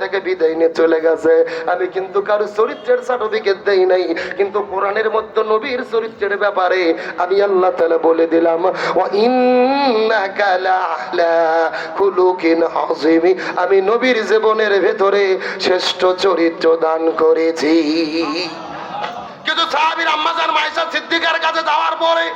থেকে বিদায় নিয়ে চলে গেছে। আমি কিন্তু কারো চরিত্রের সার্টিফিকেট দেই নাই, কিন্তু কোরআনের মধ্যে নবীর চরিত্রের ব্যাপারে আমি আল্লাহ তাআলা বলে দিলাম, ওয়া ইন্নাকা লাআলা খুলুকিন আযীম। আমি নবীর জীবনের ভেতরে শ্রেষ্ঠ চরিত্র দান করেছি। কিন্তু সাহাবীর আম্মাজান মায়েশা সিদ্দিকার কাছে যাওয়ার পরে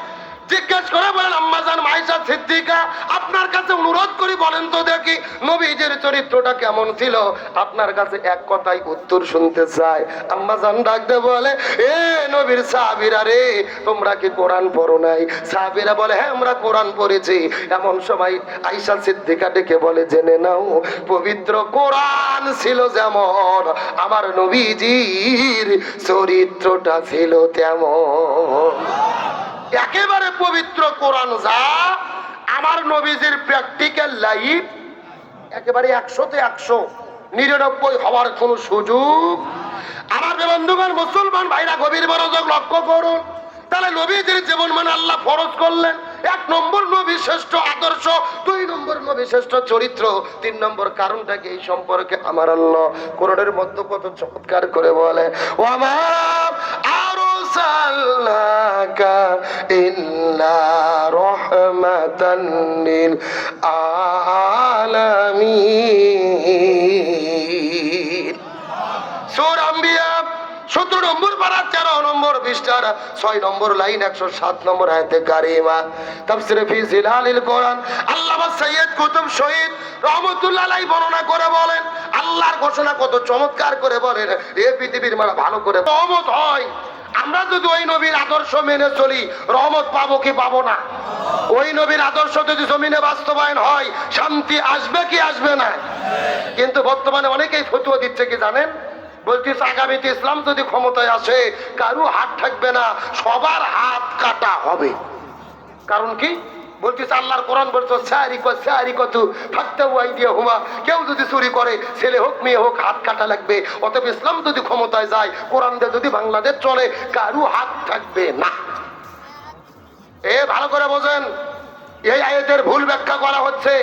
জিজ্ঞেস করে বলেন, আম্মাজান মায়েশা সিদ্দিকা, আপনার কাছে অনুরোধ করি বলেন তো দেখি নবীজির চরিত্রটা কেমন ছিল। আপনার কাছে এক কথাই উত্তর শুনতে চাই। আম্মাজান ডাকতে বলে, এ নবীর সাহাবীরা রে, তোমরা কি কোরআন পড়ো নাই? সাহাবীরা বলে, হ্যাঁ আমরা কোরআন পড়েছি। এমন সময় আয়েশা সিদ্দিকা ডেকে বলে, জেনে নাও পবিত্র কোরআন ছিল যেমন, আমার নবীজির চরিত্রটা ছিল তেমন। একেবারে পবিত্র কোরআন যা, আমার নবীজির প্র্যাকটিক্যাল লাইফ একেবারে 100-তে 100, 99 হওয়ার কোন সুযোগ। আমার বন্ধুগণ, মুসলমান ভাইরা গভীর মনোযোগ লক্ষ্য করুন। তাহলে নবীজির জীবন মানে আল্লাহ ফরজ করলেন। 1 নম্বর নবী শ্রেষ্ঠ আদর্শ, 2 নম্বর নবী শ্রেষ্ঠ চরিত্র, 3 নম্বর কারণটা কি এই সম্পর্কে আমার আল্লাহ কোরআনের মধ্যে কত চমৎকার করে বলে, ওয়ামা আরসালনাকা ইল্লা রাহমাতান লিল আলামিন। সূরা আম্বিয়া 17 নম্বর পারা 13 নম্বর পৃষ্ঠার 6 নম্বর লাইন 107 নম্বর আয়াতে কারিমা, তাফসীরে ফি জিলালিল কোরআন আল্লামা সৈয়দ কুতুব শহীদ রহমাতুল্লাহ আলাইহি বর্ণনা করে বলেন, আল্লাহর ঘোষণা কত চমৎকার করে বলেন, এই পৃথিবীর মানে ভালো করে রহমত হয়। আমরা যদি ওই নবীর আদর্শ মেনে চলি, রহমত পাবো কি পাবো না? ওই নবীর আদর্শ যদি জমিনে বাস্তবায়ন হয়, শান্তি আসবে কি আসবে না? কিন্তু বর্তমানে অনেকেই ফতোয়া দিচ্ছে কি জানেন, বলছিস আগামীতে ইসলাম যদি ক্ষমতায় আসে কারো হাত থাকবে না, সবার হাত কাটা হবে। কারণ কি? বলছিস আল্লাহর কোরআন বলছো কেউ যদি চুরি করে, ছেলে হোক মেয়ে হোক, হাত কাটা লাগবে। অতএব ইসলাম যদি ক্ষমতায় যায়, কোরআন দিয়ে যদি বাংলাদেশ চলে, কারো হাত থাকবে না। ভালো করে বোঝেন, এই আয়াতের ভুল ব্যাখ্যা করা হচ্ছে।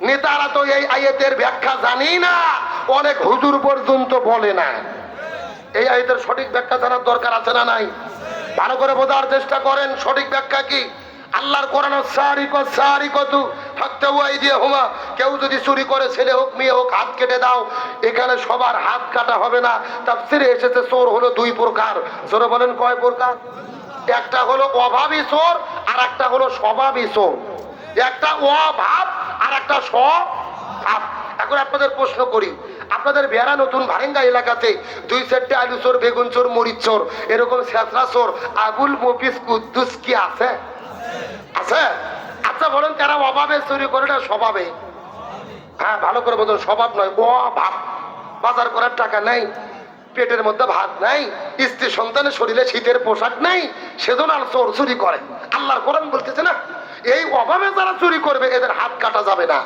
নেতারা তো এই আয়াতের ব্যাখ্যা জানি না, অনেক হুজুর পর্যন্ত বলে না। এই আয়াতের সঠিক ব্যাখ্যা জানার দরকার আছে না নাই? ভালো করে বোঝার চেষ্টা করেন সঠিক ব্যাখ্যা কি। আল্লাহর কোরআন কেউ যদি চুরি করে, ছেলে হোক মেয়ে হোক, হাত কেটে দাও। এখানে সবার হাত কাটা হবে না। তাফসীরে এসেছে চোর হলো 2 প্রকার। জোরে বলেন কয় প্রকার? একটা হলো অভাবী চোর, আর একটা হলো স্বভাবী চোর। একটা অভাব আর একটা স্বভাব। এখন আপনাদের প্রশ্ন করি, আপনাদের বেড়া নতুন ভারেঙ্গা এলাকাতে 2-4টে আলু চোর, বেগুন চোর, মরিচ চোর, এরকম ছেঁচড়া চোর, আবুল মফিজ কুদ্দুস কি আছে? আছে? আচ্ছা বলেন, তারা অভাবে চুরি করে না স্বভাবে? হ্যাঁ, ভালো করে বলুন, স্বভাব নয়, অভাব। বাজার করার টাকা নাই, পেটের মধ্যে ভাত নাই, স্ত্রী সন্তানের শরীরে শীতের পোশাক নাই, সেজন্য আর চোর চুরি করে। আল্লাহর কোরআন বলতেছে না, এই অভাবে যারা চুরি করবে এদের হাত কাটা যাবে না।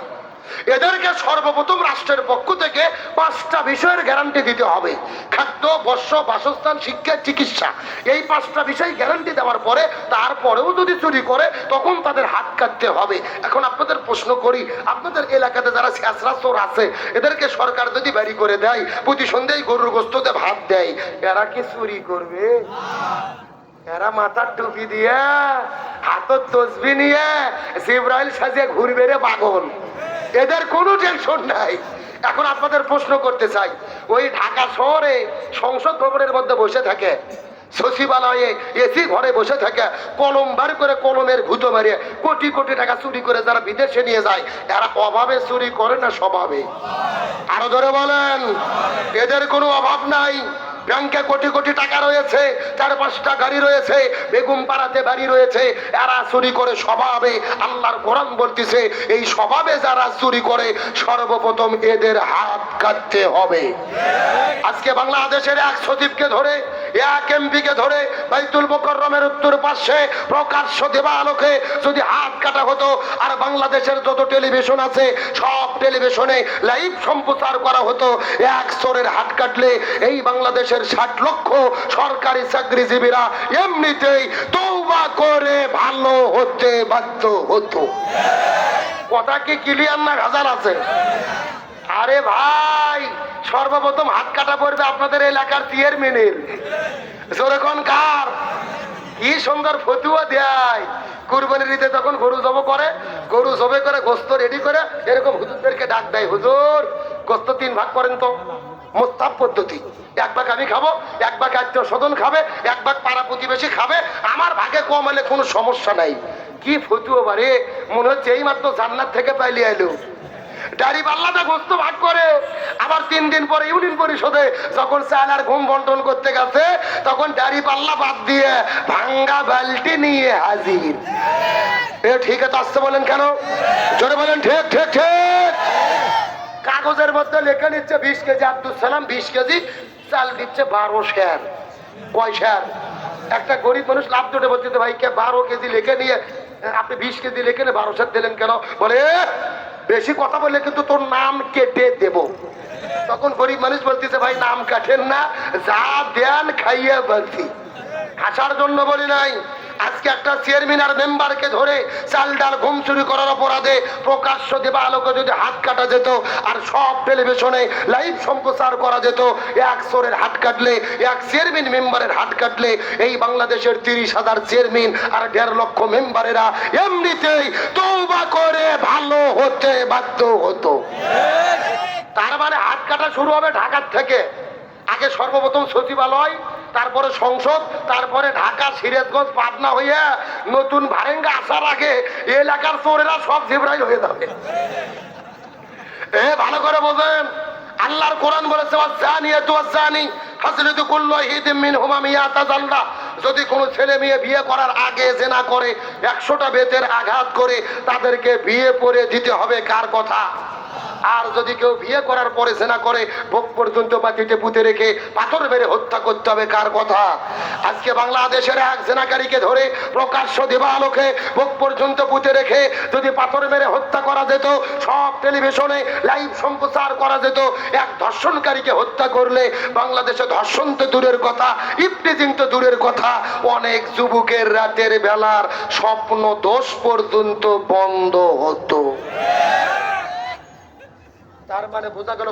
এদেরকে সর্বপ্রথম রাষ্ট্রের পক্ষ থেকে 5টা বিষয়ের গ্যারান্টি দিতে হবে। খাদ্য, বস্ত্র, বাসস্থান, শিক্ষা, চিকিৎসা। এই 5টা বিষয় গ্যারান্টি দেওয়ার পরে তারপরেও যদি চুরি করে তখন তাদের হাত কাটতে হবে। এখন আপনাদের প্রশ্ন করি, আপনাদের এলাকাতে যারা ছেঁচড়া চোর আছে, এদেরকে সরকার যদি বাড়ি করে দেয়, প্রতি সন্ধ্যায় গরুর গোশতে ভাত দেয়, এরা কি চুরি করবে? এরা মাথার টুপি দিয়ে, হাতের তসবি নিয়ে, জিবরাইল সাজিয়ে ঘুরবে রে পাগল। এদের কোনো টেনশন নাই। এখন আপনাদের প্রশ্ন করতে চাই, ওই ঢাকা শহরে সংসদ ভবনের মধ্যে বসে থাকে, সচিবালয়ে এসি ঘরে বসে থাকে, কলম বার করে কলমের ঘুঁতো মারিয়ে কোটি কোটি টাকা চুরি করে যারা বিদেশে নিয়ে যায়, এরা অভাবে চুরি করে না স্বভাবে? আরো ধরে বলেন, এদের কোনো অভাব নাই। ব্যাংকে কোটি কোটি টাকা রয়েছে, 4-5টা গাড়ি রয়েছে, বেগম পাড়াতে বাড়ি রয়েছে, এরা চুরি করে স্বভাবে। আল্লাহর কোরআন বলতেছে, এই স্বভাবে যারা চুরি করে সর্বপ্রথম এদের হাত কাটতে হবে। আজকে বাংলাদেশের এক সচিবকে ধরে, এক এমপিকে ধরে বাইতুল মুকাররমের উত্তর পাশে প্রকাশ্য দেবালোকে যদি হাত কাটা হতো, আর বাংলাদেশের যত টেলিভিশন আছে সব টেলিভিশনে লাইভ সম্প্রচার করা হতো, এক চোরের হাত কাটলে এই বাংলাদেশের 60 লক্ষ সরকারি চাকরিজীবীরা এমনিতেই তওবা করে ভালো হতে বাধ্য হতো। কথা কি ক্লিয়ার না ভেজাল আছে? আরে ভাই, সর্বপ্রথম হাত কাটা পড়বে আপনাদের এলাকার চেয়ারম্যানের। যেরকম কার কি সুন্দর ফতুয়া দেয়। কুরবানির ঈদে তখন গরু জব করে, গরু জবে করে গোস্ত রেডি করে এরকম হুজুরদেরকে ডাক দেয়, হুজুর গোস্ত 3 ভাগ করেন তো। মোস্তাব পদ্ধতি, 1 ভাগ আমি খাবো, 1 ভাগ আত্মীয় স্বজন খাবে, 1 ভাগ পাড়া প্রতিবেশী খাবে, আমার ভাগে কম হলে কোনো সমস্যা নাই। কি ফতুয়া বারে, মনে হচ্ছে এই মাত্র জান্নাত থেকে পাইলে আইলো। দাড়ি পাল্লাতে গোস্ত ভাগ করে, আবার 3 দিন পরে ইউনিয়ন পরিষদে যখন চাল আর ঘুম বন্টন করতে গেছে তখন দাড়ি পাল্লা বাদ দিয়ে ভাঙ্গা বালতি নিয়ে হাজির। এ ঠিক আছে আসতে বলেন কেন? জোরে বলেন ঠিক ঠিক ঠিক। কাগজের মধ্যে লেখা নিচ্ছে 20 কেজি আব্দুল সালাম 20 কেজি, চাল দিচ্ছে 12 শের। কয় শের? একটা গরিব মানুষ লাভ দুটে বলছে ভাই কে 12 কেজি লেখে নিয়ে আপনি 20 কেজি লেখে নিয়ে 12 শের দিলেন কেন? বলে বেশি কথা বললে কিন্তু তোর নাম কেটে দেব। তখন গরিব মানুষ বলতেছে ভাই নাম কাটেন না, যা দেন খাইয়ে বলছি, হাসার জন্য বলি নাই। আজকে একটা চেয়ারম্যান আর মেম্বারকে ধরে চাল ডাল ঘুম চুরি করার অপরাধে প্রকাশ্য দেবা আলোকে যদি হাত কাটা যেত আর সব টেলিভিশনে লাইভ সম্প্রচার করা যেত, 1 চোরের হাত কাটলে, 1 চেয়ারম্যান মেম্বারের হাত কাটলে এই বাংলাদেশের 30,000 চেয়ারম্যান আর 1.5 লক্ষ মেম্বারেরা এমনিতেই তওবা করে ভালো হতে বাধ্য হতো। তার মানে হাত কাটা শুরু হবে ঢাকার থেকে। আগে সর্বপ্রথম সচিবালয়, তারপরে সংসদ, তারপরে ঢাকা, সিরাজগঞ্জ, পাটনা হইয়া নতুন ভারেঙ্গা আসার আগে এলাকার চোরেরা সব জিব্রাইল হয়ে যাবে। ভালো করে বোঝেন, আল্লাহর কোরআন বলেছে যদি কোনো ছেলে মেয়ে বিয়ে করার আগে জেনা করে 100টা বেতের আঘাত করে তাদেরকে বিয়ে পরে দিতে হবে। কার কথা? আর যদি কেউ বিয়ে করার পরে জেনা করে ভোগ পর্যন্ত মাটিতে পুঁতে রেখে পাথর মেরে হত্যা করতে হবে। কার কথা? আজকে বাংলাদেশের 1 জেনাকারীকে ধরে প্রকাশ্য দিবালোকে ভোগ পর্যন্ত পুঁতে রেখে যদি পাথর মেরে হত্যা করা যেত, সব টেলিভিশনে লাইভ সম্প্রচার করা যেত। 1 ধর্ষণকারীকে হত্যা করলে বাংলাদেশে ধর্ষণ তো দূরের কথা, ইফটিজিং তো দূরের কথা, অনেক যুবকের রাতের বেলার স্বপ্ন দোষ পর্যন্ত বন্ধ হতো। তার মানে বোঝা গেল